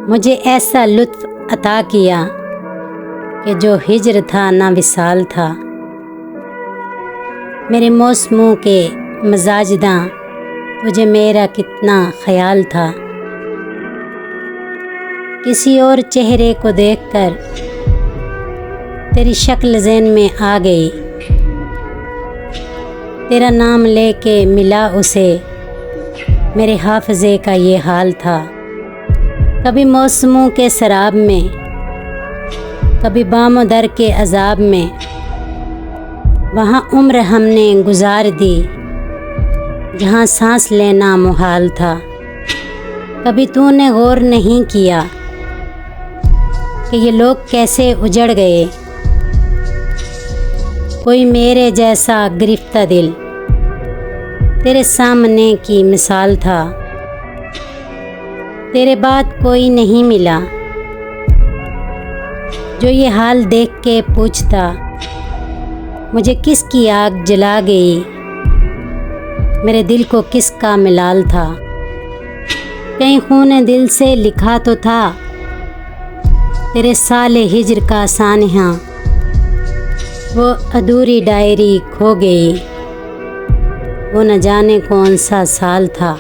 मुझे ऐसा लुत्फ़ अता किया कि जो हिज्र था ना विसाल था। मेरे मौसमों के मजाजदां तुझे मेरा कितना ख्याल था। किसी और चेहरे को देखकर तेरी शक्ल ज़हन में आ गई। तेरा नाम लेके मिला उसे, मेरे हाफ़िज़े का ये हाल था। कभी मौसमों के सराब में, कभी बामो दर के अज़ाब में, वहाँ उम्र हमने गुजार दी जहाँ सांस लेना मुहाल था। कभी तूने गौर नहीं किया कि ये लोग कैसे उजड़ गए। कोई मेरे जैसा गिरफ्ता दिल तेरे सामने की मिसाल था। तेरे बाद कोई नहीं मिला जो ये हाल देख के पूछता, मुझे किसकी आग जला गई, मेरे दिल को किसका मिलाल था। कहीं खून दिल से लिखा तो था तेरे साले हिज्र का सानिहा, वो अधूरी डायरी खो गई, वो न जाने कौन सा साल था।